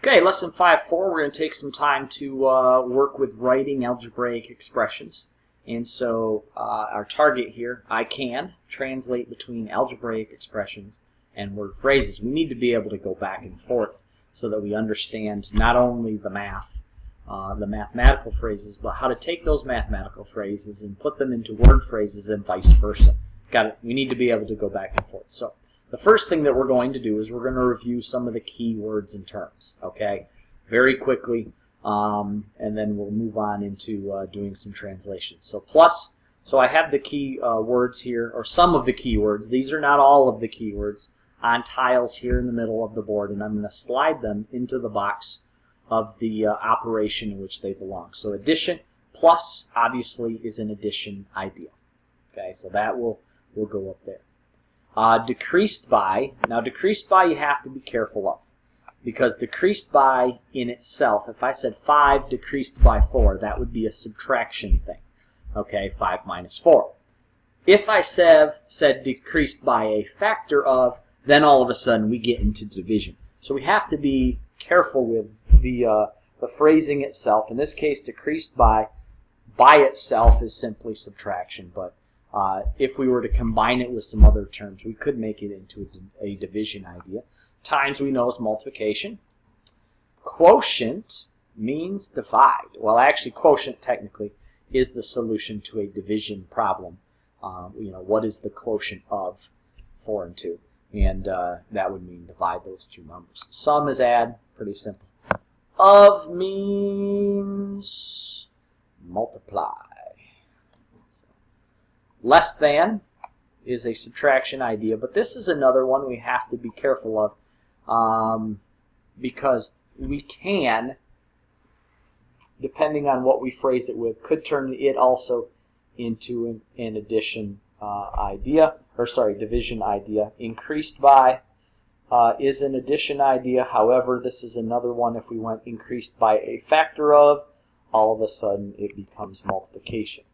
Okay, lesson 5.4, we're going to take some time to work with writing algebraic expressions. And so our target here, I can translate between algebraic expressions and word phrases. We need to be able to go back and forth so that we understand not only the math, the mathematical phrases, but how to take those mathematical phrases and put them into word phrases and vice versa. We need to be able to go back and forth. So the first thing that we're going to do is we're going to review some of the key words and terms, okay, very quickly, and then we'll move on into doing some translations. So plus, so I have the key words here, or some of the key words. These are not all of the key words on tiles here in the middle of the board, and I'm going to slide them into the box of the operation in which they belong. So addition, plus obviously is an addition idea. Okay, so that will go up there. Decreased by, now decreased by you have to be careful of, because decreased by in itself, if I said 5 decreased by 4, that would be a subtraction thing. Okay, 5 minus 4. If I said decreased by a factor of, then all of a sudden we get into division. So we have to be careful with the phrasing itself. In this case, decreased by itself is simply subtraction, but if we were to combine it with some other terms, we could make it into a division idea. Times we know is multiplication. Quotient means divide. Well, actually, quotient technically is the solution to a division problem. What is the quotient of 4 and 2? And that would mean divide those two numbers. Sum is add, pretty simple. Of means multiply. Less than is a subtraction idea, but this is another one we have to be careful of because we can, depending on what we phrase it with, could turn it also into an addition idea, or sorry, division idea. Increased by is an addition idea. However, this is another one. If we went increased by a factor of, all of a sudden it becomes multiplication.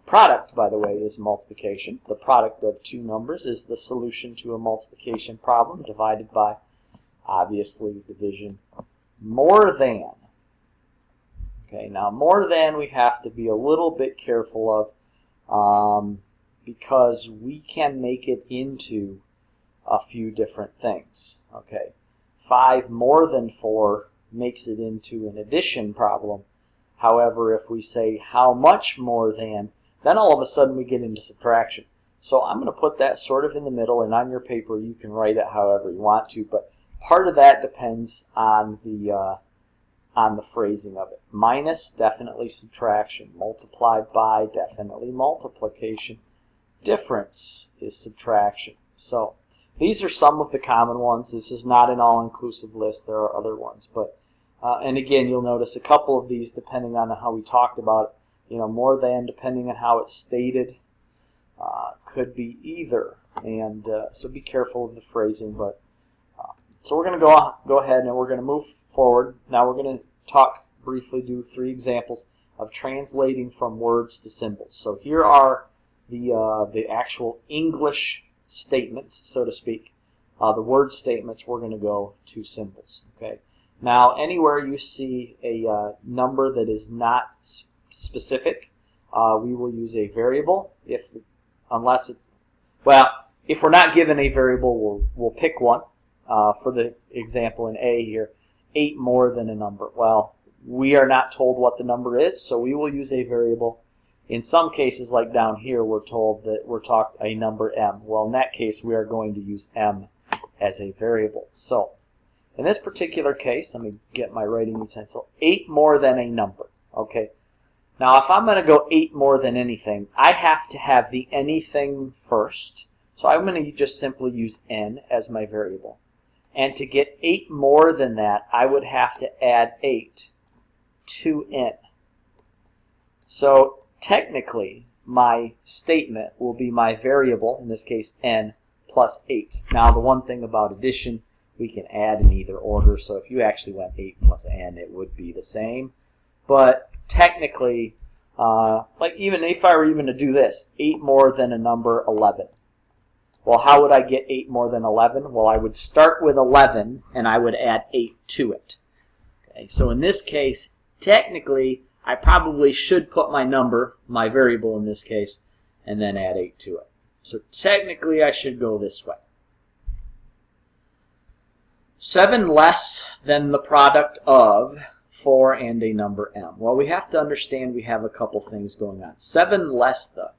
Product, by the way, is multiplication. The product of two numbers is the solution to a multiplication problem divided by, obviously, division. More than. Okay, now more than we have to be a little bit careful of because we can make it into a few different things. Okay, 5 more than 4 makes it into an addition problem. However, if we say how much more than, then all of a sudden we get into subtraction. So I'm going to put that sort of in the middle, and on your paper you can write it however you want to, but part of that depends on the phrasing of it. Minus, definitely subtraction. Multiplied by, definitely multiplication. Difference is subtraction. So these are some of the common ones. This is not an all-inclusive list. There are other ones, but and again, you'll notice a couple of these depending on how we talked about it. More than, depending on how it's stated, could be either, and so be careful of the phrasing. But so we're going to go ahead and we're going to move forward. Now we're going to do 3 examples of translating from words to symbols. So here are the actual English statements, so to speak. The word statements, we're going to go to symbols. Okay. Now anywhere you see a number that is not specific, we will use a variable. If we're not given a variable, we'll pick one. For the example in A here, 8 more than a number. Well, we are not told what the number is, so we will use a variable. In some cases, like down here, we're told that we're talking a number m. Well, in that case, we are going to use m as a variable. So in this particular case, let me get my writing utensil. 8 more than a number. Okay. Now, if I'm going to go 8 more than anything, I have to have the anything first. So I'm going to just simply use n as my variable. And to get 8 more than that, I would have to add 8 to n. So technically, my statement will be my variable, in this case n, plus 8. Now, the one thing about addition, we can add in either order. So if you actually went 8 plus n, it would be the same. But technically, like even if I were even to do this, 8 more than a number 11. Well, how would I get 8 more than 11? Well, I would start with 11 and I would add 8 to it. Okay, so in this case, technically, I probably should put my number, my variable in this case, and then add 8 to it. So technically, I should go this way. 7 less than the product of 4 and a number m. Well, we have to understand we have a couple things going on. 7 less the.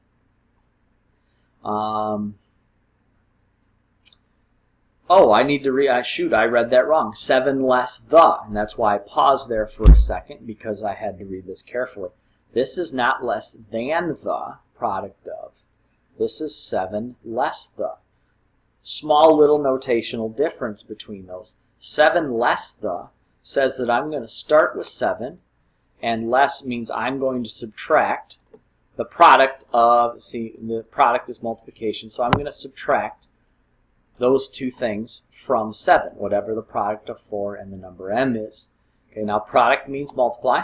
I need to shoot, I read that wrong. 7 less the. And that's why I paused there for a second, because I had to read this carefully. This is not less than the product of. This is 7 less the. Small little notational difference between those. 7 less the says that I'm going to start with 7, and less means I'm going to subtract the product of, see, the product is multiplication, so I'm going to subtract those two things from 7, whatever the product of 4 and the number m is. Okay, now product means multiply,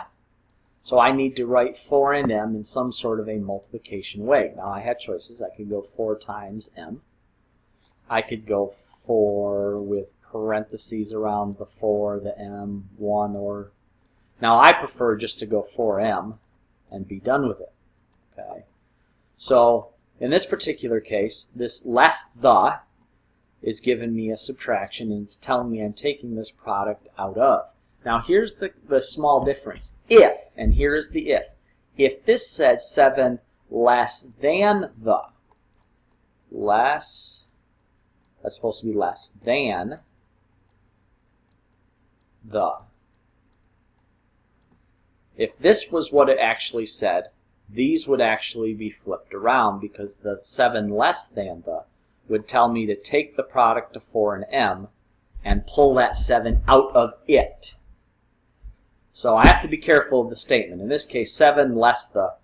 so I need to write 4 and m in some sort of a multiplication way. Now I had choices. I could go 4 times m. I could go 4 with parentheses around the 4, the m, 1, or... Now I prefer just to go 4m and be done with it. Okay, so in this particular case, this less the is giving me a subtraction, and it's telling me I'm taking this product out of. Now here's the small difference. If, and here is the if this says 7 less than the, less, that's supposed to be less than the. If this was what it actually said, these would actually be flipped around, because the 7 less than the would tell me to take the product of 4 and m and pull that 7 out of it. So I have to be careful of the statement. In this case, 7 less the,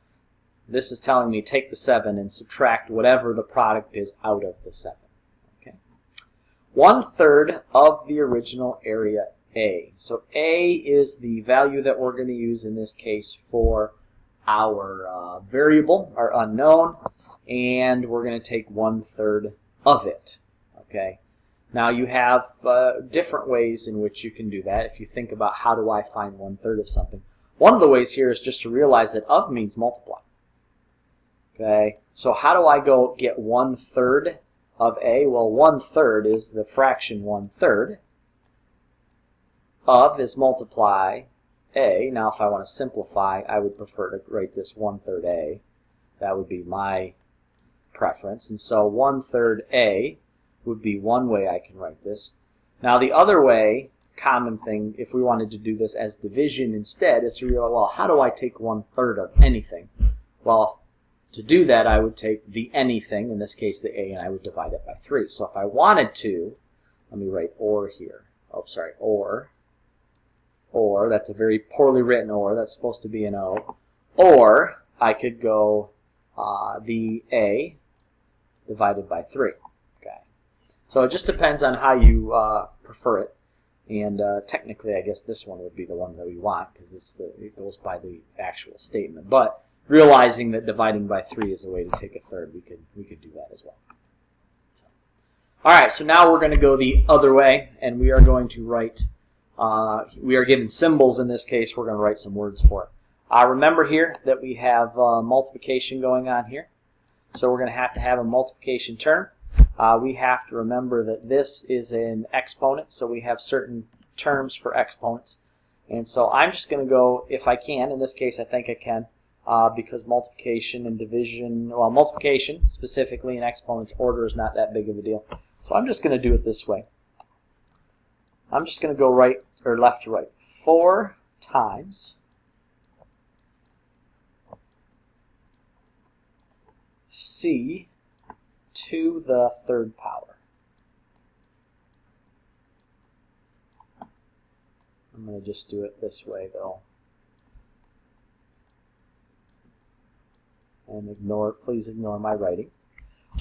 this is telling me take the 7 and subtract whatever the product is out of the 7. Okay. 1/3 of the original area A. So A is the value that we're going to use in this case for our variable, our unknown, and we're going to take 1/3 of it. Okay. Now you have different ways in which you can do that. If you think about how do I find 1/3 of something, one of the ways here is just to realize that of means multiply. Okay. So how do I go get 1/3 of A? Well, 1/3 is the fraction 1/3. Of is multiply A. Now if I want to simplify, I would prefer to write this 1/3 A. That would be my preference. And so 1/3 A would be one way I can write this. Now the other way, common thing, if we wanted to do this as division instead, is to realize, well, how do I take 1/3 of anything? Well, to do that, I would take the anything, in this case the A, and I would divide it by 3. So if I wanted to, let me write or here. Oh, sorry, or, that's a very poorly written or, that's supposed to be an O. Or I could go the A divided by 3. Okay. So it just depends on how you prefer it. And technically, I guess this one would be the one that we want, because it goes by the actual statement. But realizing that dividing by 3 is a way to take a third, we could do that as well. So. All right, so now we're going to go the other way, and we are going to write, we are given symbols in this case, we're going to write some words for it. Remember here that we have multiplication going on here. So we're going to have a multiplication term. We have to remember that this is an exponent, so we have certain terms for exponents. And so I'm just going to go, if I can, in this case I think I can, because multiplication and division, well, multiplication specifically in exponents order is not that big of a deal. So I'm just going to do it this way. I'm just going to go right or left to right. 4 times C to the 3rd power. I'm going to just do it this way though. And please ignore my writing.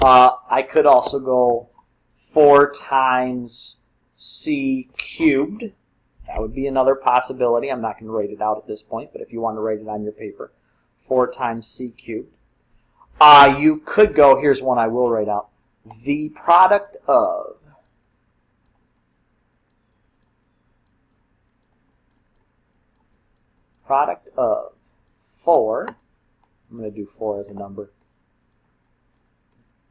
I could also go 4 times C cubed. That would be another possibility. I'm not going to write it out at this point, but if you want to write it on your paper, 4 times C cubed. You could go, here's one I will write out, the product of product of 4, I'm going to do 4 as a number,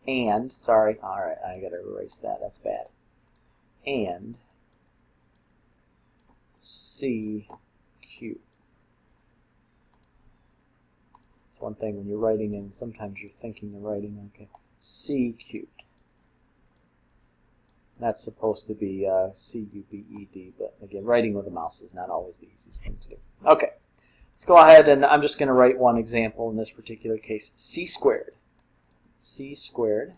and, sorry, alright, I got to erase that, that's bad, and C cubed. It's one thing when you're writing and sometimes you're thinking of writing, okay, C cubed. That's supposed to be C-U-B-E-D, but again, writing with a mouse is not always the easiest thing to do. Okay, let's go ahead and I'm just going to write one example in this particular case. C squared. C squared.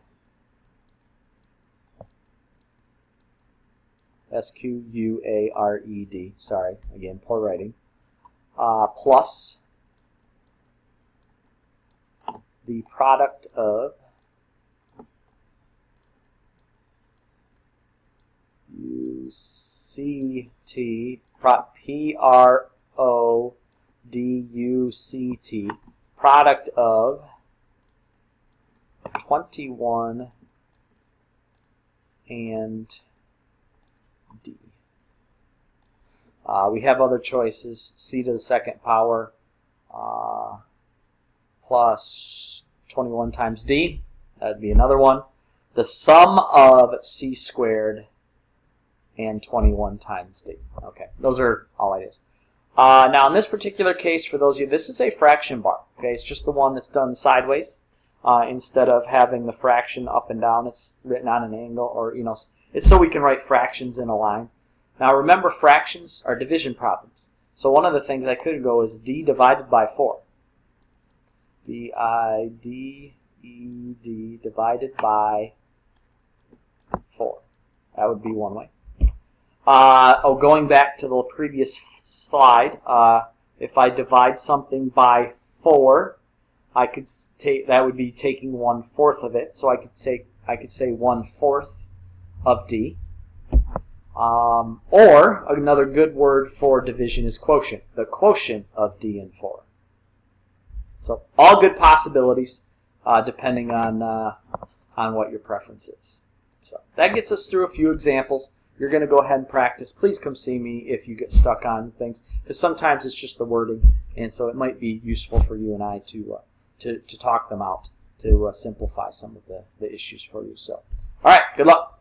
S-Q-U-A-R-E-D. Sorry, again, poor writing. Plus the product of U-C-T, P-R-O-D-U-C-T, product of 21 and D. We have other choices, C to the second power plus 21 times D. That would be another one. The sum of C squared and 21 times D. Okay, those are all ideas. Now, in this particular case, for those of you, this is a fraction bar. Okay, it's just the one that's done sideways. Instead of having the fraction up and down, it's written on an angle, or it's so we can write fractions in a line. Now, remember, fractions are division problems. So one of the things I could go is D divided by 4. D-I-D-E-D divided by 4. That would be one way. Going back to the previous slide, if I divide something by 4, I could take that would be taking 1/4 of it. So I could say 1/4 of D. Or another good word for division is quotient. The quotient of D and 4. So all good possibilities, depending on what your preference is. So that gets us through a few examples. You're going to go ahead and practice. Please come see me if you get stuck on things, because sometimes it's just the wording, and so it might be useful for you and I to talk them out, to simplify some of the issues for you. So, all right, good luck.